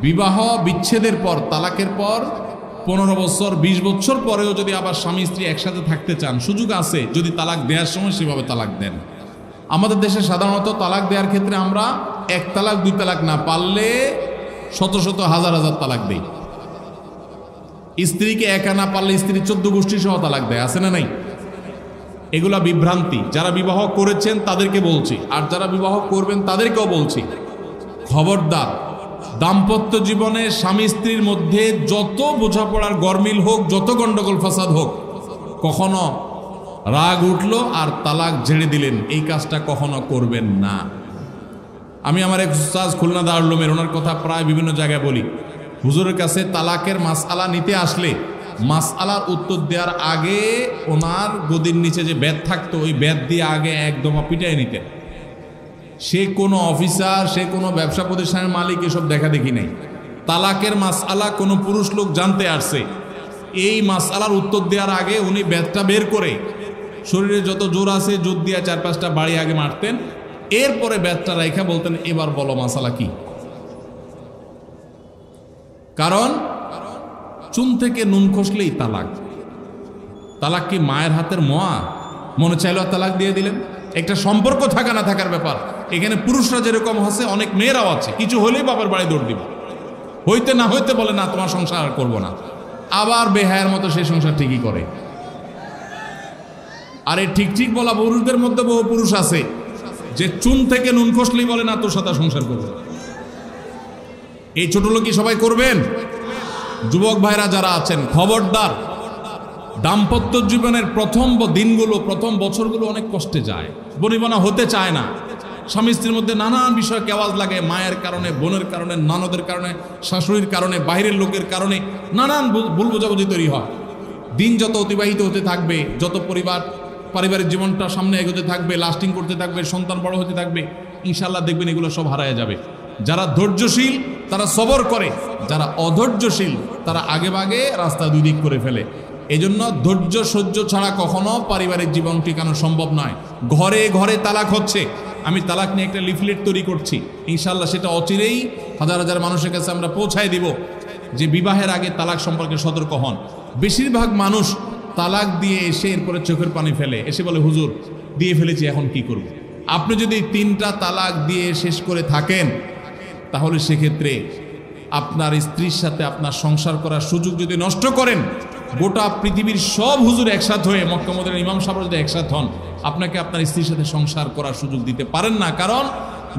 বিবাহ বিচ্ছেদের পর, তালাকের পর 15 বছর 20 বছর পরেও যদি আবার স্বামী স্ত্রী একসাথে থাকতে চান, সুযোগ আছে যদি তালাক দেওয়ার সময় সেভাবে তালাক দেন। আমাদের দেশে সাধারণত তালাক দেওয়ার ক্ষেত্রে আমরা 1 তালাক 2 তালাক না, পারলে শত শত হাজার হাজার তালাক দেই। স্ত্রীকে একা না পারলে স্ত্রী 14 গোষ্ঠী সহ তালাক দেয়, আছে না নাই? এগুলা বিভ্রান্তি। যারা বিবাহ করেছেন তাদেরকে বলছি, আর যারা বিবাহ করবেন তাদেরকেও বলছি, খবরদার, দাম্পত্য জীবনে স্বামী স্ত্রীর মধ্যে যত বোঝাপড়ার গরমিল হোক, যত গন্ডগোল ফাসাদ হোক, কখনো রাগ উঠলো আর তালাক ঝেড়ে দিলেন, এই কাজটা কখনো করবেন না। আমি আমার এক উস্তাদ খুলনা দারুল উলুমের, ওনার কথা প্রায় বিভিন্ন জায়গায় বলি। হুজুরের কাছে তালাকের মাসআলা নিতে আসলে মাসআলার উত্তর দেওয়ার আগে ওনার গদির নিচে যে বেত থাকতো, ওই বেত দিয়ে আগে একদম পিটাই নিতেন। সে কোনো অফিসার, সে কোনো ব্যবসা প্রতিষ্ঠানের মালিক এসব দেখা দেখি নেই। তালাকের মাসআলা কোনো পুরুষ লোক জানতে আসছে, এই মাসআলার উত্তর দেওয়ার আগে উনি বেতটা বের করে শরীরে যত জোর আছে জোর দিয়ে 4-5টা বাড়ি আগে মারতেন, এরপরে বেতটা রাইখা বলতেন, এবার বলো মাসআলা কি। কারণ চুন থেকে নুন খসলেই তালাক। তালাক কি মায়ের হাতের মোয়া? মনে চাইলেও তালাক দিয়ে দিলেন। একটা সম্পর্ক থাকা না থাকার ব্যাপার। এখানে পুরুষরা যেরকম আছে, অনেক মেয়েরাও আছে, কিছু হলেই বাবার বাড়ি দৌড় দিবে, হইতে না হইতে বলে না তোমার সংসার আর করবো না, আবার বেহায়ের মতো সেই সংসার ঠিকই করে। আর এই ঠিক ঠিক বলা পুরুষদের মধ্যে বহু পুরুষ আছে যে চুন থেকে নুন খসলেই বলে না তোর সাথে সংসার করবে। এই ছোট লোকই সবাই করবেন? যুবক ভাইরা যারা আছেন, খবরদার, দাম্পত্য জীবনের প্রথম দিনগুলো, প্রথম বছরগুলো অনেক কষ্টে যায়, বনিবনা হতে চায় না। স্বামী স্ত্রীর মধ্যে নানান বিষয় কেওয়াজ লাগে, মায়ের কারণে, বোনের কারণে, ননদের কারণে, শাশুড়ির কারণে, বাইরের লোকের কারণে নানান ভুল বোঝাবুঝি তৈরি হয়। দিন যত অতিবাহিত হতে থাকবে, যত পারিবারিক জীবনটা সামনে এগোতে থাকবে, লাস্টিং করতে থাকবে, সন্তান বড় হতে থাকবে, ইনশাল্লাহ দেখবেন এগুলো সব হারায় যাবে। যারা ধৈর্যশীল তারা সবর করে, যারা অধৈর্যশীল তারা আগে ভাগে রাস্তা দুই দিক করে ফেলে। এজন্য ধৈর্য সহ্য ছাড়া কখনো পারিবারিক জীবন টিকানো সম্ভব নয়। ঘরে ঘরে তালাক হচ্ছে। আমি তালাক নিয়ে একটা লিফলেট তৈরি করছি, ইনশাল্লাহ সেটা অচিরেই হাজার হাজার মানুষের কাছে আমরা পৌঁছায় দিব যে বিবাহের আগে তালাক সম্পর্কে সতর্ক হন। বেশিরভাগ মানুষ তালাক দিয়ে এসে এরপরে চোখের পানি ফেলে, এসে বলে হুজুর দিয়ে ফেলেছি, এখন কি করব। আপনি যদি 3টা তালাক দিয়ে শেষ করে থাকেন, তাহলে সেক্ষেত্রে আপনার স্ত্রীর সাথে আপনার সংসার করার সুযোগ যদি নষ্ট করেন, গোটা পৃথিবীর সব হুজুর একসাথে হয়ে, মক্কা মদিনার ইমাম সাহেব যদি একসাথে হন, আপনাকে আপনার স্ত্রীর সাথে সংসার করার সুযোগ দিতে পারেন না। কারণ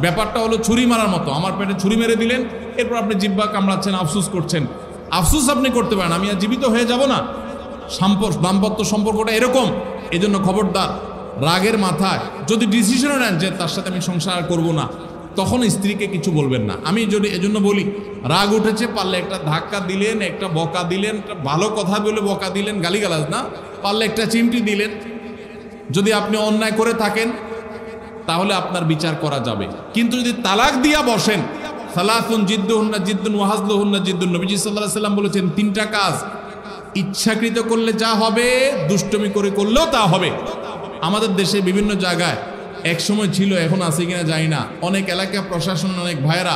ব্যাপারটা হলো ছুরি মারার মতো। আমার পেটে ছুরি মেরে দিলেন, এরপর আপনি জিহ্বা কামড়াচ্ছেন, আফসুস করছেন। আফসুস আপনি করতে পারেন, আমি আর জীবিত হয়ে যাব না। দাম্পত্য সম্পর্কটা এরকম। এজন্য খবরদার, রাগের মাথায় যদি ডিসিশনও নেন যে তার সাথে আমি সংসার করব না, তখন স্ত্রীকে কিছু বলবেন না। আমি যদি এজন্য বলি, রাগ উঠেছে, পারলে একটা ধাক্কা দিলেন, একটা বকা দিলেন, একটা ভালো কথা বলে বকা দিলেন, গালিগালাজ না, পারলে একটা চিমটি দিলেন। যদি আপনি অন্যায় করে থাকেন তাহলে আপনার বিচার করা যাবে। কিন্তু যদি তালাক দিয়া বসেন, সালাসুন জিদ্দুহুন্না জিদ্দুন ওয়া হাজলুহুন্না জিদ্দুন, নবীজি সাল্লাল্লাহু আলাইহি সাল্লাম বলেছেন 3টা কাজ ইচ্ছাকৃত করলে যা হবে, দুষ্টমি করে করলেও তা হবে। আমাদের দেশে বিভিন্ন জায়গায় এক সময় ছিল, এখন আছে কিনা জানি না, অনেক এলাকা প্রশাসন, অনেক ভাইরা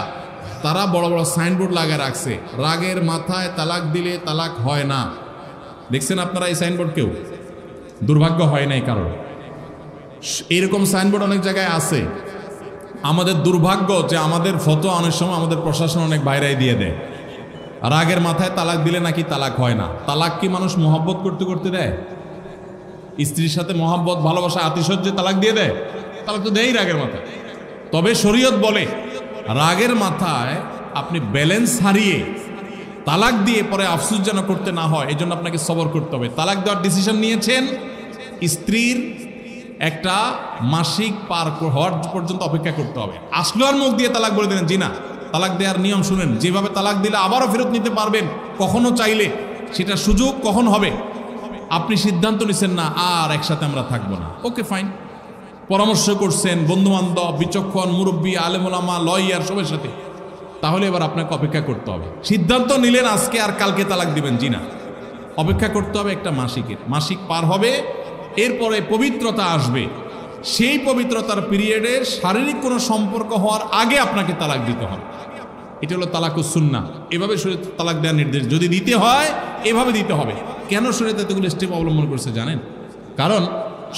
তারা বড় বড় সাইনবোর্ড লাগিয়ে রাখছে, রাগের মাথায় তালাক দিলে তালাক হয় না। দেখছেন আপনারা এই সাইনবোর্ড? কেউ দুর্ভাগ্য হয় নাই কারণ এরকম সাইনবোর্ড অনেক জায়গায় আছে। আমাদের দুর্ভাগ্য যে আমাদের ফটো অনেক সময় আমাদের প্রশাসন অনেক বাইরেই দিয়ে দেয়, রাগের মাথায় তালাক দিলে নাকি তালাক হয় না। তালাক কি মানুষ মহব্বত করতে করতে দেয়? স্ত্রীর সাথে মহব্বত, ভালোবাসা, আতিশয্যে তালাক দিয়ে দেয়? তালাক তো দেয়ই রাগের মাথায়। তবে শরীয়ত বলে রাগের মাথায় আপনি ব্যালেন্স হারিয়ে তালাক দিয়ে পরে আফসোস যেন করতে না হয়, এই জন্য আপনাকে সবর করতে হবে। তালাক দেওয়ার ডিসিশন নিয়েছেন, স্ত্রীর একটা মাসিক পার হওয়ার পর্যন্ত অপেক্ষা করতে হবে। আসলো আর মুখ দিয়ে তালাক বলে দিলেন, জি না। তালাক দেওয়ার নিয়ম শুনেন, যেভাবে তালাক দিলে আবারও ফেরত নিতে পারবেন কখনো চাইলে, সেটা সুযোগ কখন হবে। আপনি সিদ্ধান্ত নিচ্ছেন না আর একসাথে আমরা থাকবো না, ওকে ফাইন, পরামর্শ করছেন বন্ধু বান্ধব, বিচক্ষণ মুরব্বী, আলেম ওলামা, লয়ার সবার সাথে, তাহলে এবার আপনাকে অপেক্ষা করতে হবে। সিদ্ধান্ত নিলেন আজকে আর কালকে তালাক দিবেন, জি না, অপেক্ষা করতে হবে একটা মাসিকের। মাসিক পার হবে, এরপরে পবিত্রতা আসবে, সেই পবিত্রতার পিরিয়ডে শারীরিক কোনো সম্পর্ক হওয়ার আগে আপনাকে তালাক দিতে হবে। এটা হলো তালাকুস সুন্নাহ। এভাবে শরীয়ত তালাক দেওয়ার নির্দেশ, যদি দিতে হয় এভাবে দিতে হবে। কেন শরীয়ত এতগুলো স্টেপ অবলম্বন করছে জানেন? কারণ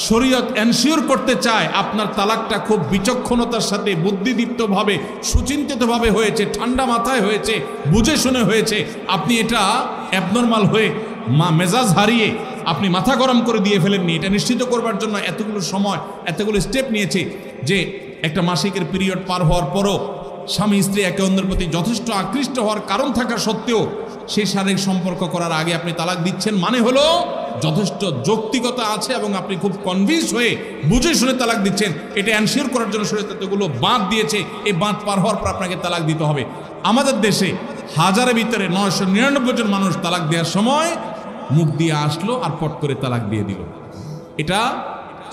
শরীয়ত এনশিওর করতে চায় আপনার তালাকটা খুব বিচক্ষণতার সাথে, বুদ্ধিদীপ্তভাবে, সুচিন্তিতভাবে হয়েছে, ঠান্ডা মাথায় হয়েছে, বুঝে শুনে হয়েছে। আপনি এটা অ্যাবনর্মাল হয়ে মেজাজ হারিয়ে আপনি মাথা গরম করে দিয়ে ফেলেননি। এটা নিশ্চিত করবার জন্য এতগুলো সময়, এতগুলো স্টেপ নিয়েছে যে একটা মাসিকের পিরিয়ড পার হওয়ার পরও স্বামী স্ত্রী একে অন্যের প্রতি যথেষ্ট আকৃষ্ট হওয়ার কারণ থাকা সত্ত্বেও সেই শারীরিক সম্পর্ক করার আগে আপনি তালাক দিচ্ছেন, মানে হলো যথেষ্ট যৌক্তিকতা আছে এবং আপনি খুব কনভিন্স হয়ে বুঝে শুনে তালাক দিচ্ছেন। এটা এনশিওর করার জন্য শরীয়ত এতগুলো বাঁধ দিয়েছে। এই বাঁধ পার হওয়ার পর আপনাকে তালাক দিতে হবে। আমাদের দেশে হাজারের ভিতরে 999 জন মানুষ তালাক দেওয়ার সময় মুখ দিয়ে আসলো আর পট করে তালাক দিয়ে দিল। এটা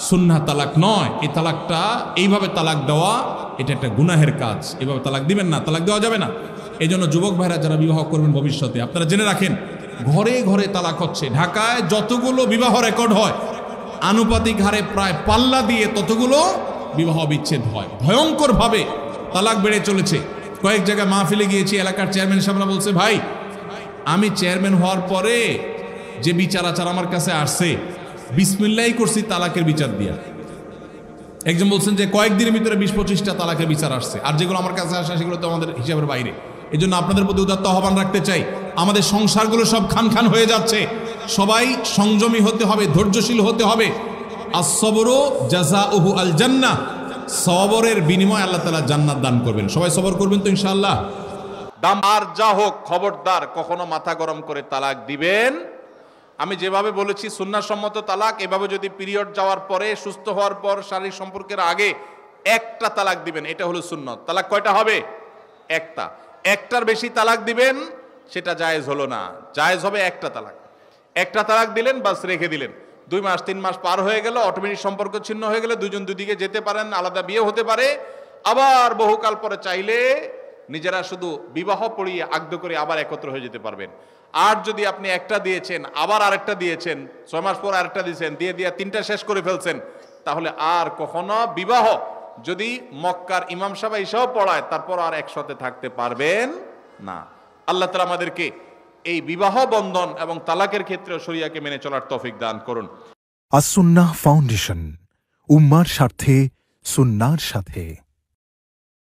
সুন্নাহ তালাক নয়। এই তালাকটা, এইভাবে তালাক দেওয়া, এটা একটা গুনাহের কাজ। এভাবে তালাক দিবেন না, তালাক দেওয়া যাবে না। এই জন্য যুবক ভাইরা যারা বিবাহ করবেন ভবিষ্যতে, আপনারা জেনে রাখেন ঘরে ঘরে তালাক হচ্ছে। ঢাকায় যতগুলো বিবাহ রেকর্ড হয় আনুপাতিক হারে প্রায় পাল্লা দিয়ে ততগুলো বিবাহ বিচ্ছেদ হয়। ভয়ঙ্করভাবে তালাক বেড়ে চলেছে। কয়েক জায়গায় মাহফিলে গিয়েছি, এলাকার চেয়ারম্যান সাহেবরা বলছে, ভাই আমি চেয়ারম্যান হওয়ার পরে যে বিচার আচার আমার কাছে আসছে, বিসমিল্লাহ করছি তালাকের বিচার দিয়া। একজন বলছেন যে কয়েকদিনের ভিতরে 20-25টা তালাকের বিচার আসছে, আর যেগুলো আমার কাছে আসে সেগুলো তো আমাদের হিসাবের বাইরে। এই জন্য আপনাদের প্রতি উদাত্ত আহ্বান রাখতে চাই, আমাদের সংসারগুলো সব খান খান হয়ে যাচ্ছে। সবাই সংযমী হতে হবে, ধৈর্যশীল হতে হবে। as-sabru জাযাউহু আল জান্নাহ, সবরের বিনিময়ে আল্লাহ তাআলা জান্নাত দান করবেন। সবাই সবর করবেন তো ইনশাআল্লাহ। দাম আর যা হোক, খবরদার কখনো মাথা গরম করে তালাক দিবেন। আমি যেভাবে বলেছি সুন্নাহসম্মত তালাক, এভাবে যদি পিরিয়ড যাওয়ার পরে, সুস্থ হওয়ার পর, শারীরিক সম্পর্কের আগে একটা তালাক দিবেন, এটা হলো সুন্নত। তালাক কয়টা হবে? একটা। একটার বেশি তালাক দিবেন সেটা জায়েজ হলো না। জায়েজ হবে একটা তালাক। একটা তালাক দিলেন, বাস রেখে দিলেন। 2 মাস 3 মাস পার হয়ে গেল, অটোমেটিক সম্পর্ক ছিন্ন হয়ে গেলে দুজন দুদিকে যেতে পারেন, আলাদা বিয়ে হতে পারে। আবার বহুকাল পরে চাইলে নিজেরা শুধু বিবাহ পড়িয়ে আগদ করে আবার একত্র হয়ে যেতে পারবেন। আর যদি আপনি একটা দিয়েছেন, আবার আরেকটা দিয়েছেন, 6 মাস পর আরেকটা দিয়েছেন, দিয়ে 3টা শেষ করে ফেলছেন, তাহলে আর কখনো বিবাহ যদি মক্কার ইমাম সাহেব এসব পড়ায়, তারপর আর একসাথে থাকতে পারবেন না। আল্লাহ তাআলা আমাদেরকে এই বিবাহ বন্ধন এবং তালাকের ক্ষেত্রে শরিয়াকে মেনে চলার তৌফিক দান করুন। আস-সুন্নাহ ফাউন্ডেশন, উম্মার স্বার্থে সুন্নাহর সাথে।